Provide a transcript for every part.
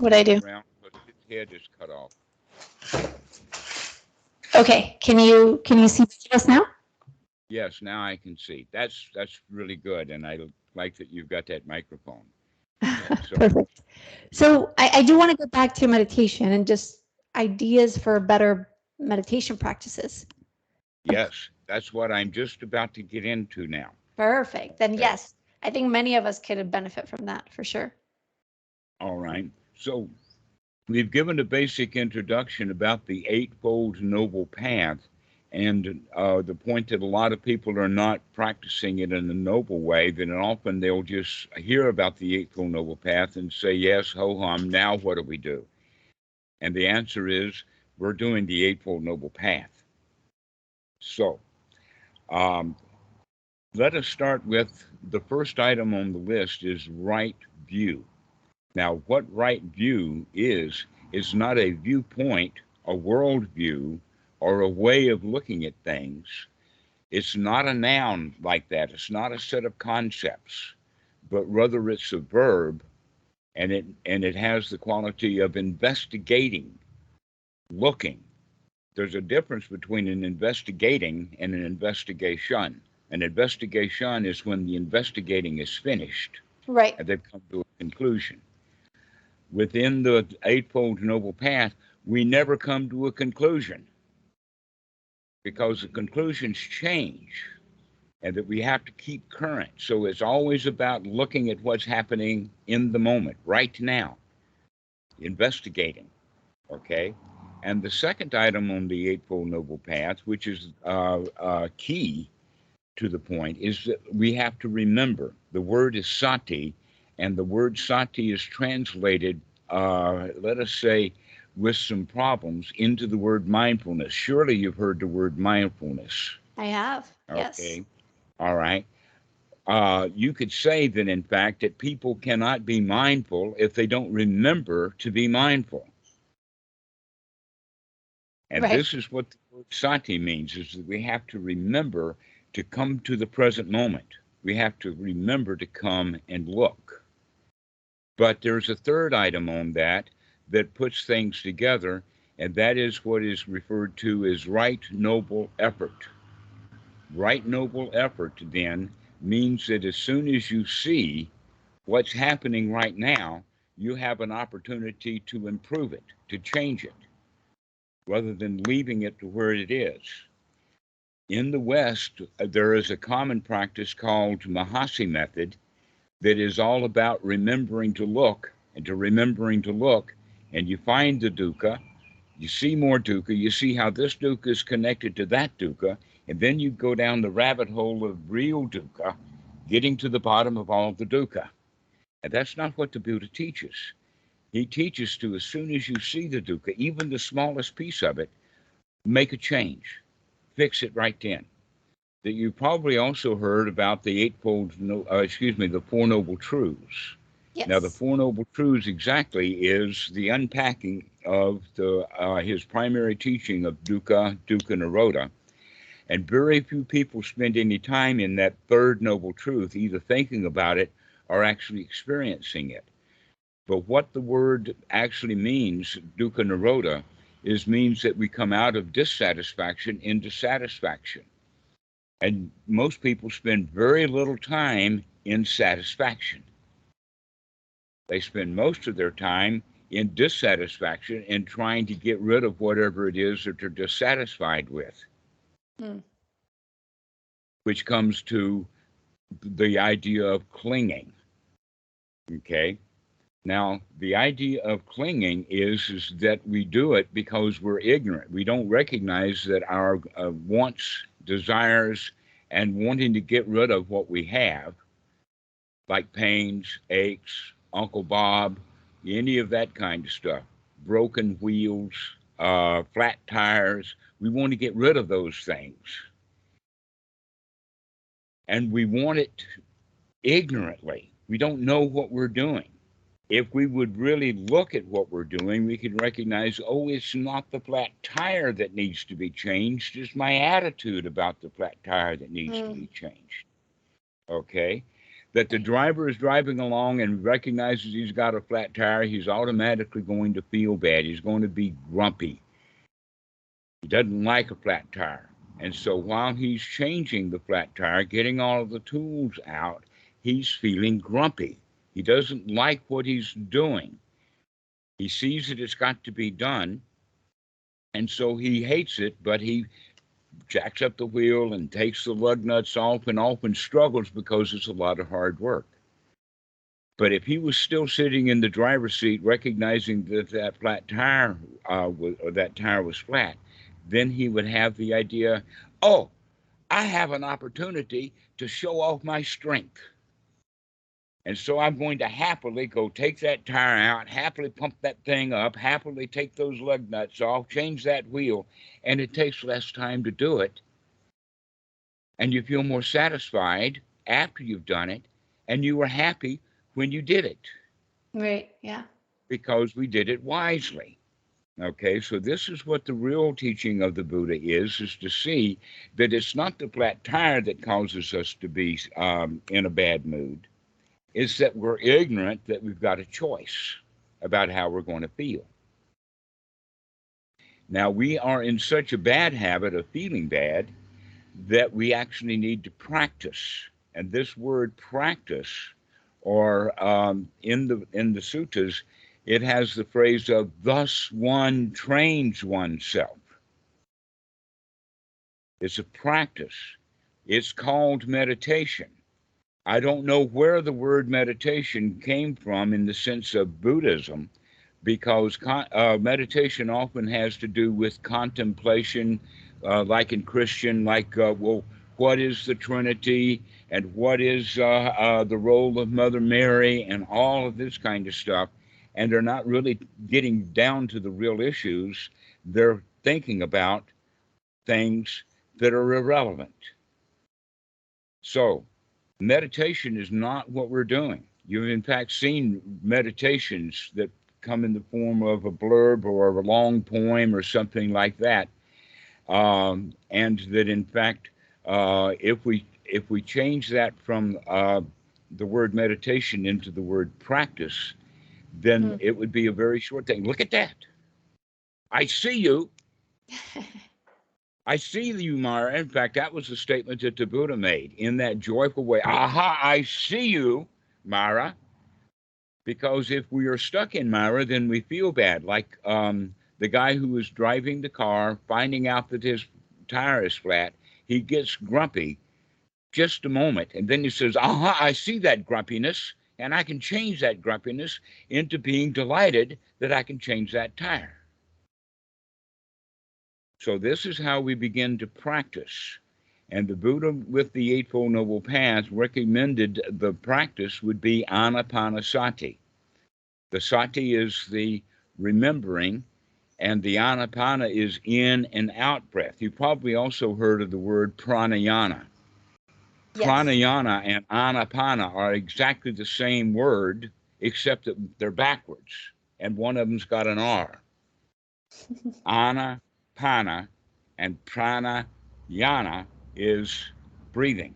What I do? Around, but his head is cut off. Okay. Can you see us now? Yes, now I can see. That's really good, and I like that you've got that microphone. So Perfect. So I do want to go back to meditation and just ideas for better meditation practices. yes, that's what I'm just about to get into now. Perfect. Then Okay. yes, I think many of us could benefit from that for sure. All right. So we've given a basic introduction about the Eightfold Noble Path, and the point that a lot of people are not practicing it in a noble way, then often they'll just hear about the Eightfold Noble Path and say, yes, ho hum, now what do we do? And the answer is, we're doing the Eightfold Noble Path. So um, let us start with the first item on the list is right view. Now, what right view is not a viewpoint, a worldview, or a way of looking at things. It's not a noun like that. It's not a set of concepts, but rather it's a verb, and it has the quality of investigating, looking. There's a difference between an investigating and an investigation. An investigation is when the investigating is finished Right. and they've come to a conclusion. Within the Eightfold Noble Path, we never come to a conclusion because the conclusions change and that we have to keep current. So it's always about looking at what's happening in the moment, right now, investigating. Okay. And the second item on the Eightfold Noble Path, which is key to the point, is that we have to remember the word is sati, and the word sati is translated, let us say, with some problems into the word mindfulness. Surely you've heard the word mindfulness. I have. Yes. Okay. All right. You could say that, in fact, that people cannot be mindful if they don't remember to be mindful. And Right. this is what the word sati means, is that we have to remember to come to the present moment. We have to remember to come and look. But there's a third item on that that puts things together, and that is what is referred to as right noble effort. Right noble effort, then, means that as soon as you see what's happening right now, you have an opportunity to improve it, to change it, rather than leaving it to where it is. In the West, there is a common practice called Mahasi method that is all about remembering to look and to remembering to look. And you find the dukkha, you see more dukkha, you see how this dukkha is connected to that dukkha, and then you go down the rabbit hole of real dukkha, getting to the bottom of all the dukkha. And that's not what the Buddha teaches. He teaches to, as soon as you see the dukkha, even the smallest piece of it, make a change, fix it right then. That you probably also heard about the the Four Noble Truths. Now, the Yes. Four Noble Truths exactly is the unpacking of his primary teaching of dukkha, dukkha nirodha. And very few people spend any time in that third noble truth, either thinking about it or actually experiencing it. But what the word actually means, dukkha nirodha, means that we come out of dissatisfaction into satisfaction. And most people spend very little time in satisfaction. They spend most of their time in dissatisfaction and trying to get rid of whatever it is that they're dissatisfied with, Mm. which comes to the idea of clinging. Okay. Now, the idea of clinging is that we do it because we're ignorant. We don't recognize that our wants, desires, and wanting to get rid of what we have, like pains, aches, Uncle Bob, any of that kind of stuff, broken wheels, flat tires, we want to get rid of those things. And we want it ignorantly. We don't know what we're doing. If we would really look at what we're doing, we could recognize, oh, it's not the flat tire that needs to be changed. It's my attitude about the flat tire that needs to Mm. be changed. Okay. that the driver is driving along and recognizes he's got a flat tire, he's automatically going to feel bad. He's going to be grumpy. He doesn't like a flat tire. And so while he's changing the flat tire, getting all of the tools out, he's feeling grumpy. He doesn't like what he's doing. He sees that it's got to be done, and so he hates it, but he jacks up the wheel and takes the lug nuts off and often struggles because it's a lot of hard work. But if he was still sitting in the driver's seat, recognizing that that flat tire or that tire was flat, then he would have the idea, oh, I have an opportunity to show off my strength. And so I'm going to happily go take that tire out, happily pump that thing up, happily take those lug nuts off, change that wheel, and it takes less time to do it. And you feel more satisfied after you've done it, and you were happy when you did it. Right. Yeah. Because we did it wisely. Okay, so this is what the real teaching of the Buddha is to see that it's not the flat tire that causes us to be in a bad mood. It's that we're ignorant that we've got a choice about how we're going to feel. Now, we are in such a bad habit of feeling bad that we actually need to practice. And this word practice, or in the suttas, it has the phrase of thus one trains oneself. It's a practice. It's called meditation. I don't know where the word meditation came from in the sense of Buddhism, because meditation often has to do with contemplation, like in Christian, like, well, what is the Trinity and what is the role of Mother Mary and all of this kind of stuff. And they're not really getting down to the real issues. They're thinking about things that are irrelevant. So, meditation is not what we're doing. You've in fact seen meditations that come in the form of a blurb or a long poem or something like that, and that in fact, if we change that from the word meditation into the word practice, then it would be a very short thing. Look at that! I see you. I see you, Mara. In fact, that was the statement that the Buddha made in that joyful way. Aha, I see you, Mara. Because if we are stuck in Mara, then we feel bad. Like the guy who was driving the car, finding out that his tire is flat, he gets grumpy just a moment. And then he says, aha, I see that grumpiness, and I can change that grumpiness into being delighted that I can change that tire. So this is how we begin to practice. And the Buddha, with the Eightfold Noble Path, recommended the practice would be anapanasati. The sati is the remembering, and the anapana is in and out breath. You probably also heard of the word pranayana. Yes. Pranayana and anapana are exactly the same word, except that they're backwards, and one of them's got an R. Anapana and pranayana is breathing.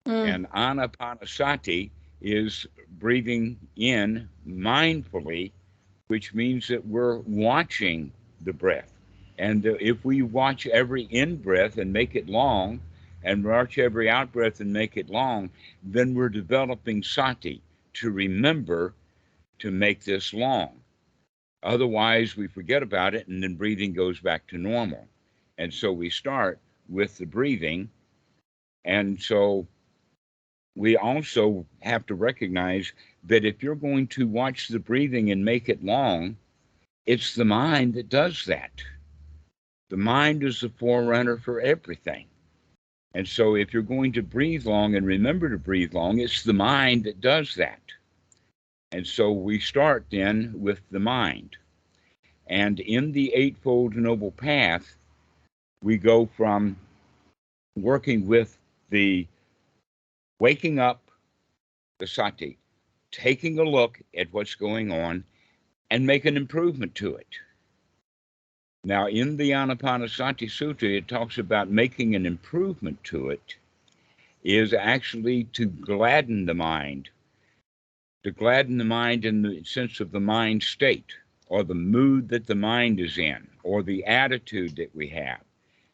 And anapanasati is breathing in mindfully, which means that we're watching the breath. And if we watch every in-breath and make it long, and watch every out-breath and make it long, then we're developing sati to remember to make this long. Otherwise, we forget about it, and then breathing goes back to normal. And so we start with the breathing. And so we also have to recognize that if you're going to watch the breathing and make it long, it's the mind that does that. The mind is the forerunner for everything. And so if you're going to breathe long and remember to breathe long, it's the mind that does that. And so we start then with the mind. And in the Eightfold Noble Path, we go from working with the waking up, the sati, taking a look at what's going on and make an improvement to it. Now, in the Anapanasati Sutta, it talks about making an improvement to it. is actually to gladden the mind, in the sense of the mind state, or the mood that the mind is in, or the attitude that we have.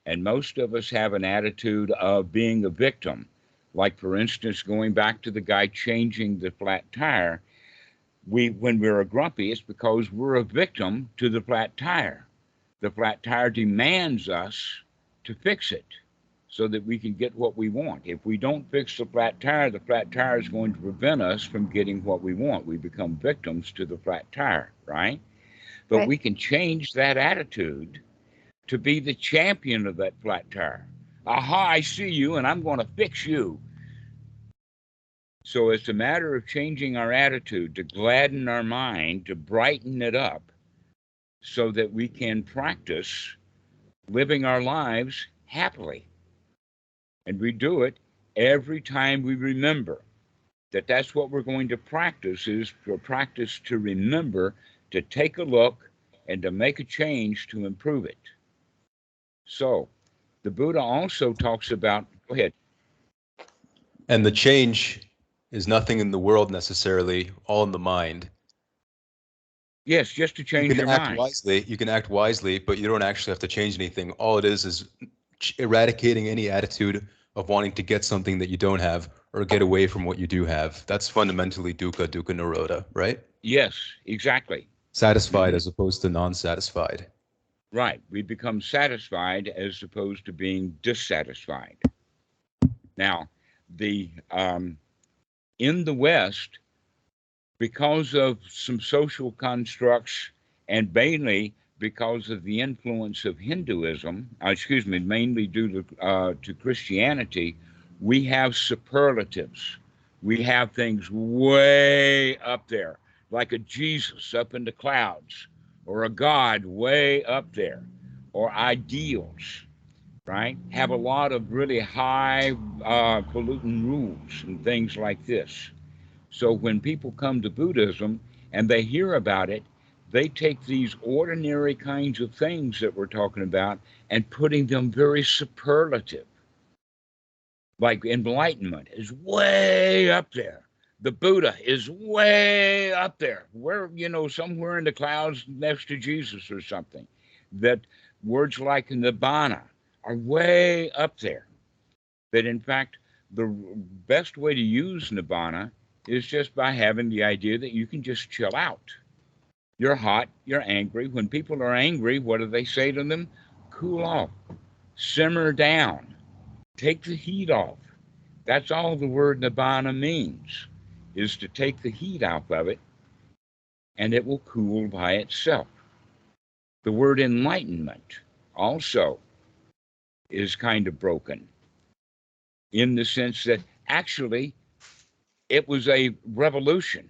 And most of us have an attitude of being a victim. Like, for instance, going back to the guy changing the flat tire, when we're grumpy, it's because we're a victim to the flat tire. The flat tire demands us to fix it so that we can get what we want. If we don't fix the flat tire is going to prevent us from getting what we want. We become victims to the flat tire, right? But Right. we can change that attitude to be the champion of that flat tire. Aha, I see you and I'm going to fix you. So it's a matter of changing our attitude to gladden our mind, to brighten it up so that we can practice living our lives happily. And we do it every time we remember that that's what we're going to practice, is to practice to remember, to take a look and to make a change to improve it. So the Buddha also talks about, go ahead. And the change is nothing in the world necessarily, all in the mind. Yes, just to change your mind. You can act wisely, but you don't actually have to change anything. All it is eradicating any attitude of wanting to get something that you don't have or get away from what you do have. That's fundamentally dukkha nirodha, right? Yes, exactly. Satisfied as opposed to non-satisfied. Right. We become satisfied as opposed to being dissatisfied. Now, the in the West, because of some social constructs, and mainly because of the influence of Hinduism, mainly due to Christianity, we have superlatives. We have things way up there, like a Jesus up in the clouds, or a God way up there, or ideals, right? Have a lot of really high pollutant rules and things like this. So when people come to Buddhism and they hear about it, they take these ordinary kinds of things that we're talking about and putting them very superlative. Like enlightenment is way up there. The Buddha is way up there. Where, somewhere in the clouds next to Jesus or something. That words like nibbana are way up there. That in fact, the best way to use nibbana is just by having the idea that you can just chill out. You're hot, you're angry. When people are angry, what do they say to them? Cool off, simmer down, take the heat off. That's all the word nibbana means, is to take the heat out of it, and it will cool by itself. The word enlightenment also is kind of broken in the sense that actually it was a revolution.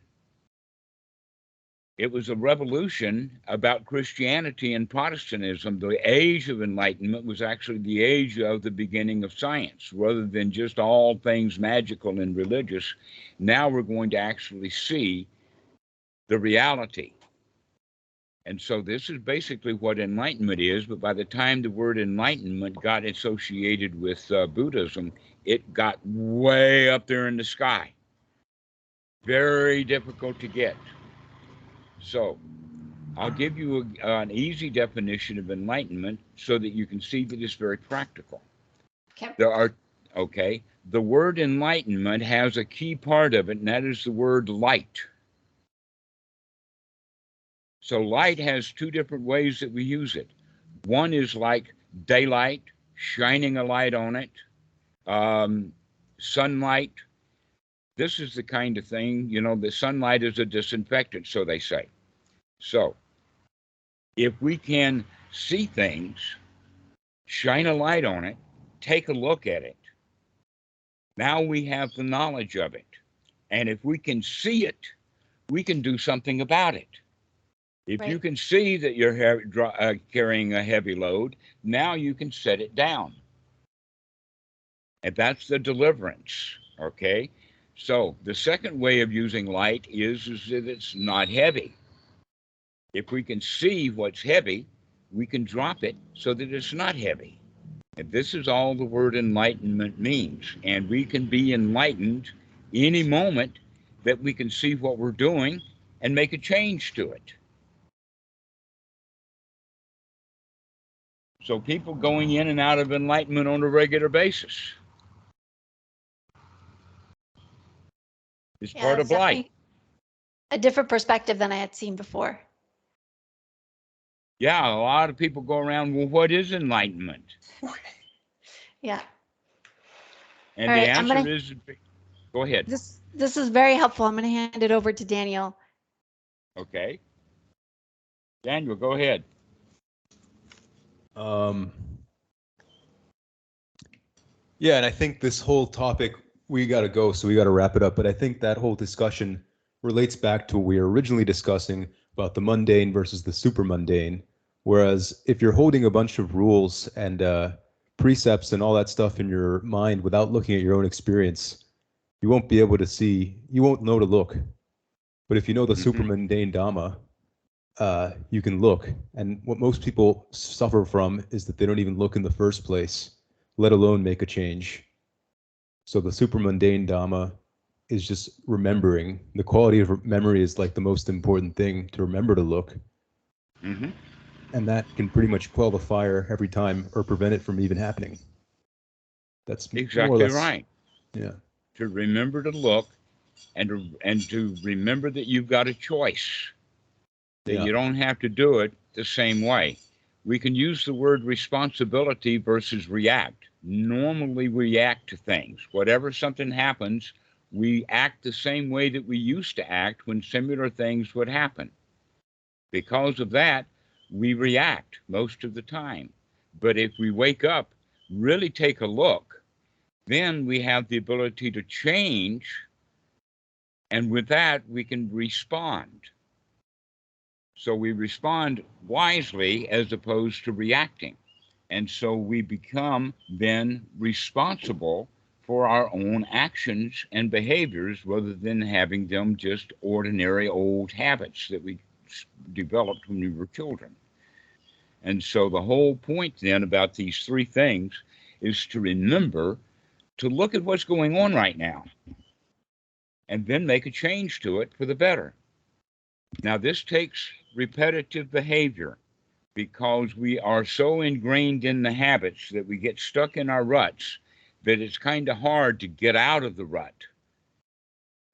It was a revolution about Christianity and Protestantism. The age of enlightenment was actually the age of the beginning of science, rather than just all things magical and religious. Now we're going to actually see the reality. And so this is basically what enlightenment is. But by the time the word enlightenment got associated with Buddhism, it got way up there in the sky. Very difficult to get. So I'll give you an easy definition of enlightenment so that you can see that it's very practical. Okay. The word enlightenment has a key part of it, and that is the word light. So light has two different ways that we use it. One is like daylight, shining a light on it, sunlight. This is the kind of thing, the sunlight is a disinfectant, so they say. So if we can see things, shine a light on it, take a look at it, now we have the knowledge of it. And if we can see it, we can do something about it. If you can see that you're carrying a heavy load, now you can set it down. And that's the deliverance, okay? So the second way of using light is that it's not heavy. If we can see what's heavy, we can drop it so that it's not heavy. And this is all the word enlightenment means. And we can be enlightened any moment that we can see what we're doing and make a change to it. So people going in and out of enlightenment on a regular basis. It's Yeah, part it's of life. definitely a different perspective than I had seen before. Yeah, a lot of people go around, well, what is enlightenment? Yeah. And All the right, answer is, go ahead. This is very helpful. I'm going to hand it over to Daniel. Okay. Daniel, go ahead. Yeah, and I think this whole topic, we got to go, so we got to wrap it up. But I think that whole discussion relates back to what we were originally discussing about the mundane versus the super mundane. Whereas if you're holding a bunch of rules and precepts and all that stuff in your mind without looking at your own experience, you won't be able to see, you won't know to look. But if you know the super mundane Dhamma, you can look. And what most people suffer from is that they don't even look in the first place, let alone make a change. So the super mundane Dhamma is just remembering. The quality of memory is like the most important thing, to remember to look. And that can pretty much quell the fire every time or prevent it from even happening. That's Exactly more or less right. Yeah. To remember to look and to remember that you've got a choice, that Yeah. you don't have to do it the same way. We can use the word responsibility versus react. Normally, we react to things. Whatever something happens, we act the same way that we used to act when similar things would happen. Because of that, we react most of the time. But if we wake up, really take a look, then we have the ability to change. And with that, we can respond. So we respond wisely as opposed to reacting. And so we become then responsible for our own actions and behaviors rather than having them just ordinary old habits that we developed when we were children. And so the whole point then about these three things is to remember to look at what's going on right now and then make a change to it for the better. Now, this takes repetitive behavior because we are so ingrained in the habits that we get stuck in our ruts that it's kind of hard to get out of the rut.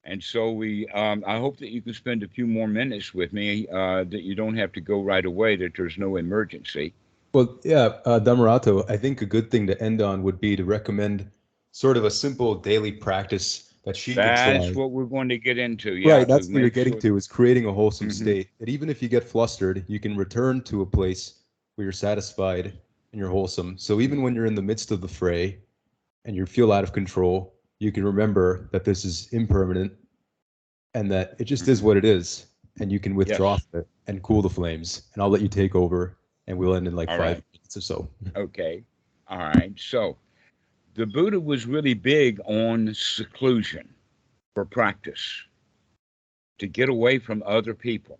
And so I hope that you can spend a few more minutes with me, that you don't have to go right away, that there's no emergency. Well, yeah, Dhammarato, I think a good thing to end on would be to recommend sort of a simple daily practice that she could That's try. what we're going to get into. Yeah, Right, to that's what you're make getting sure. to, is creating a wholesome Hmm. state. That even if you get flustered, you can return to a place where you're satisfied and you're wholesome. So even when you're in the midst of the fray and you feel out of control, you can remember that this is impermanent and that it just is what it is. And you can withdraw Yes. from it and cool the flames. And I'll let you take over and we'll end in like All 5 minutes or so. Okay. All right. So the Buddha was really big on seclusion for practice, to get away from other people.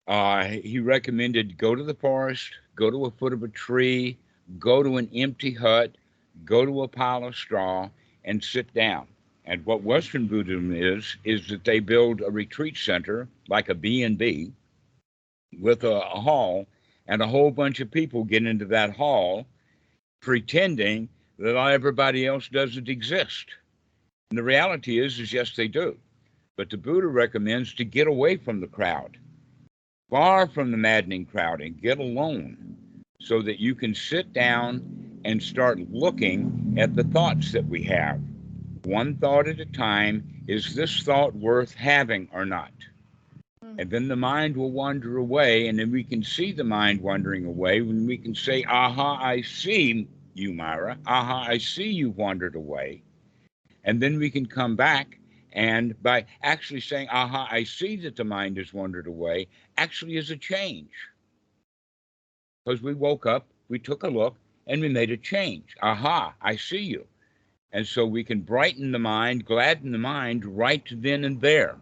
He recommended go to the forest, go to a foot of a tree, go to an empty hut, go to a pile of straw, and sit down. And what Western Buddhism is that they build a retreat center like a B&B with a hall, and a whole bunch of people get into that hall pretending that everybody else doesn't exist. And the reality is yes, they do. But the Buddha recommends to get away from the crowd, far from the maddening crowd, and get alone so that you can sit down and start looking at the thoughts that we have. One thought at a time. Is this thought worth having or not? And then the mind will wander away, and then we can see the mind wandering away when we can say, aha, I see you, Myra. Aha, I see you wandered away. And then we can come back, and by actually saying, aha, I see that the mind has wandered away, actually is a change. Because we woke up, we took a look, and we made a change. Aha, I see you. And so we can brighten the mind, gladden the mind right then and there.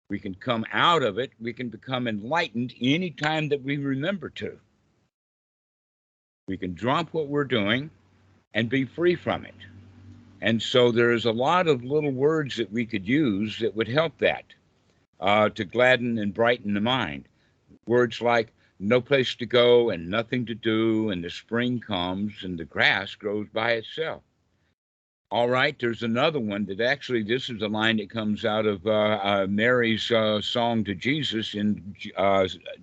We can come out of it. We can become enlightened anytime that we remember to. We can drop what we're doing and be free from it. And so there's a lot of little words that we could use that would help that, to gladden and brighten the mind. Words like no place to go and nothing to do, and the spring comes and the grass grows by itself. All right, there's another one that actually, this is a line that comes out of Mary's song to Jesus in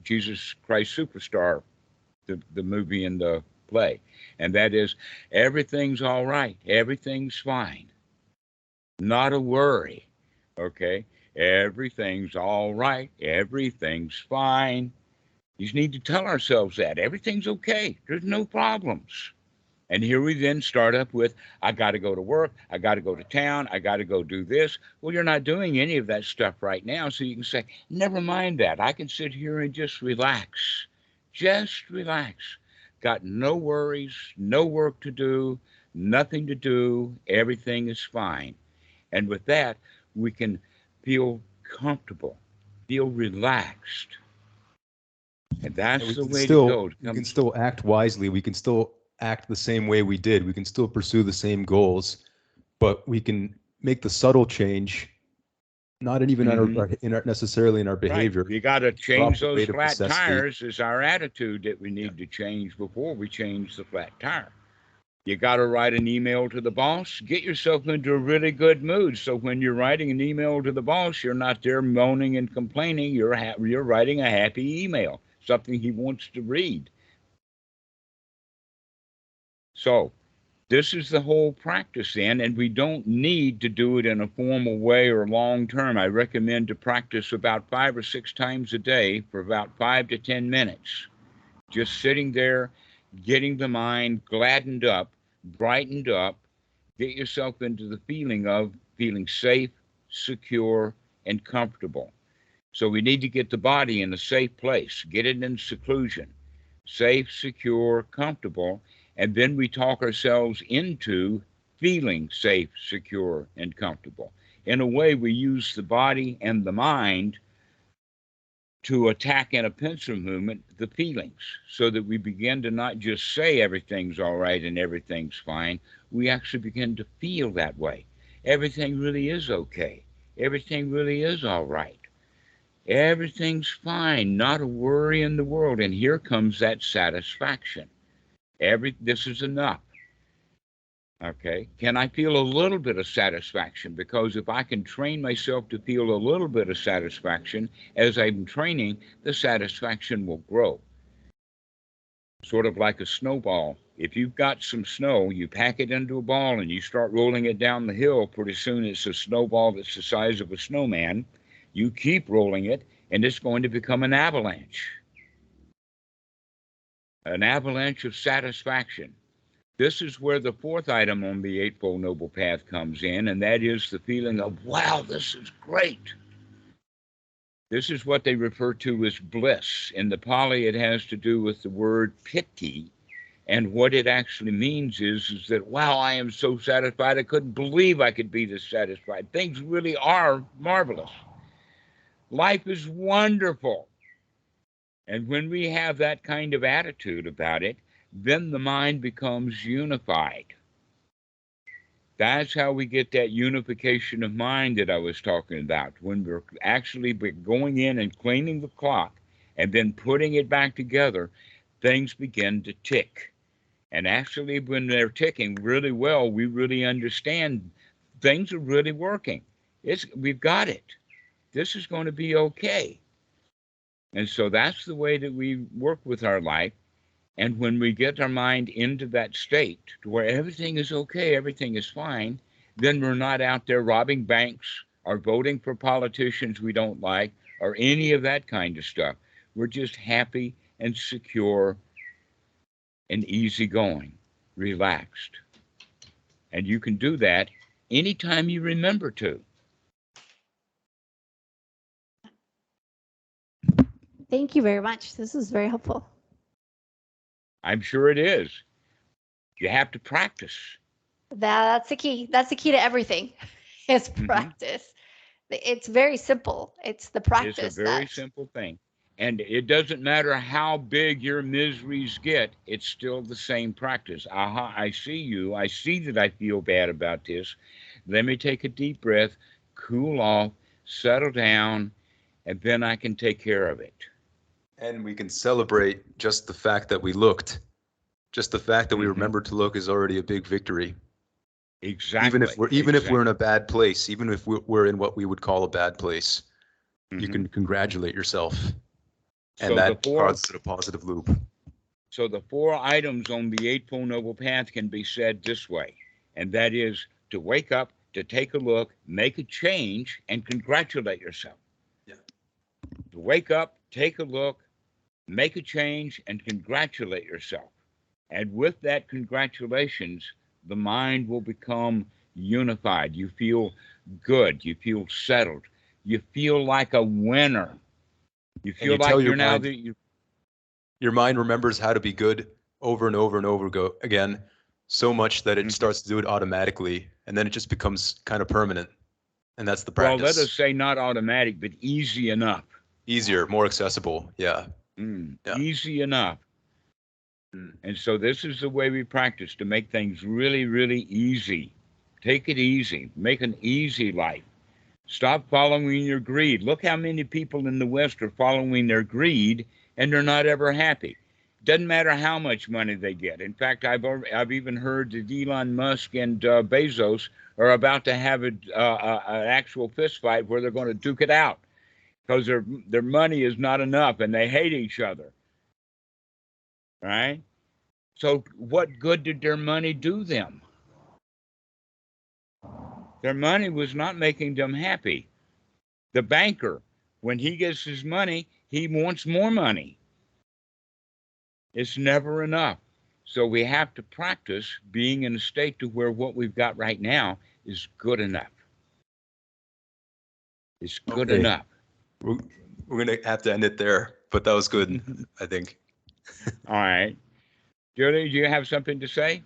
Jesus Christ Superstar, the movie and the play. And that is, everything's all right, everything's fine, not a worry. Okay, everything's all right, everything's fine. You just need to tell ourselves that everything's okay, there's no problems. And here we then start up with, I got to go to work, I got to go to town, I got to go do this. Well, you're not doing any of that stuff right now, so you can say, never mind that. I can sit here and just relax. Just relax. Got no worries, no work to do, nothing to do, everything is fine. And with that, we can feel comfortable, feel relaxed. And that's the way to go. We can still act wisely. We can still act the same way we did. We can still pursue the same goals, but we can make the subtle change, not even necessarily in our behavior. Right. You got to change those flat necessity. tires is our attitude that we need to change before we change the flat tire. You got to write an email to the boss. Get yourself into a really good mood. So when you're writing an email to the boss, you're not there moaning and complaining. You're writing a happy email, something he wants to read. So this is the whole practice then, and we don't need to do it in a formal way or long term. I recommend to practice about 5 or 6 times a day for about 5 to 10 minutes. Just sitting there, getting the mind gladdened up, brightened up, get yourself into the feeling of feeling safe, secure, and comfortable. So we need to get the body in a safe place, get it in seclusion, safe, secure, comfortable, and then we talk ourselves into feeling safe, secure, and comfortable. In a way, we use the body and the mind to attack in a pencil movement the feelings, so that we begin to not just say everything's all right and everything's fine. We actually begin to feel that way. Everything really is okay. Everything really is all right. Everything's fine, not a worry in the world. And here comes that satisfaction. This is enough. Okay. Can I feel a little bit of satisfaction? Because if I can train myself to feel a little bit of satisfaction as I'm training, the satisfaction will grow. Sort of like a snowball. If you've got some snow, you pack it into a ball and you start rolling it down the hill, pretty soon it's a snowball that's the size of a snowman. You keep rolling it and it's going to become an avalanche. An avalanche of satisfaction. This is where the 4th item on the Eightfold Noble Path comes in, and that is the feeling of, wow, this is great. This is what they refer to as bliss. In the Pali, it has to do with the word piti, and what it actually means is that, wow, I am so satisfied. I couldn't believe I could be this satisfied. Things really are marvelous. Life is wonderful. And when we have that kind of attitude about it, then the mind becomes unified. That's how we get that unification of mind that I was talking about. When we're actually going in and cleaning the clock and then putting it back together, things begin to tick. And actually, when they're ticking really well, we really understand things are really working. We've got it. This is going to be okay. And so that's the way that we work with our life. And when we get our mind into that state to where everything is okay, everything is fine, then we're not out there robbing banks or voting for politicians we don't like or any of that kind of stuff. We're just happy and secure and easygoing, relaxed. And you can do that anytime you remember to. Thank you very much. This is very helpful. I'm sure it is. You have to practice. That's the key. That's the key to everything is practice. It's very simple. It's the practice. It's a very simple thing. And it doesn't matter how big your miseries get, it's still the same practice. Aha, I see you. I see that I feel bad about this. Let me take a deep breath, cool off, settle down, and then I can take care of it. And we can celebrate just the fact that we looked. Just the fact that we Mhm. remembered to look is already a big victory. Exactly. Even if we're in a bad place, even if we're in what we would call a bad place, you can congratulate yourself. And So that causes a positive loop. So the 4 items on the Eightfold Noble Path can be said this way, and that is to wake up, to take a look, make a change, and congratulate yourself. Yeah. To wake up, take a look, make a change, and congratulate yourself. And with that congratulations, the mind will become unified. You feel good. You feel settled. You feel like a winner. You feel like you're now the... Your mind remembers how to be good over and over and over again, so much that it starts to do it automatically, and then it just becomes kind of permanent. And that's the practice. Well, let us say not automatic, but easy enough. Easier, more accessible. Yeah. Yeah. Easy enough. And so this is the way we practice to make things really, really easy. Take it easy. Make an easy life. Stop following your greed. Look how many people in the West are following their greed, and they're not ever happy. Doesn't matter how much money they get. In fact, I've even heard that Elon Musk and Bezos are about to have an actual fist fight where they're going to duke it out because their money is not enough and they hate each other. Right? So what good did their money do them? Their money was not making them happy. The banker, when he gets his money, he wants more money. It's never enough. So we have to practice being in a state to where what we've got right now is good enough. It's good enough. We're going to have to end it there, but that was good, I think. All right. Julie, do you have something to say?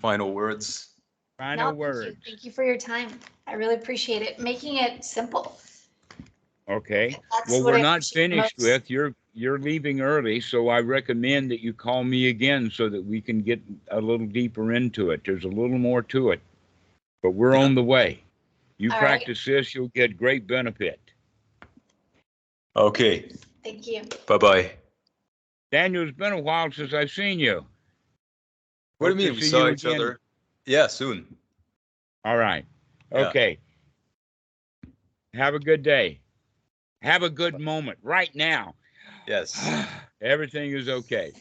Final words. Final words. Thank you for your time. I really appreciate it. Making it simple. Okay. Well, we're not finished with. You're leaving early, so I recommend that you call me again so that we can get a little deeper into it. There's a little more to it, but we're on the way. You practice this, you'll get great benefit. Okay. Thank you. Bye-bye. Daniel, it's been a while since I've seen you. What do you mean? We saw each other? Yeah, soon. All right. Okay. Yeah. Have a good day. Have a good moment right now. Yes. Everything is okay.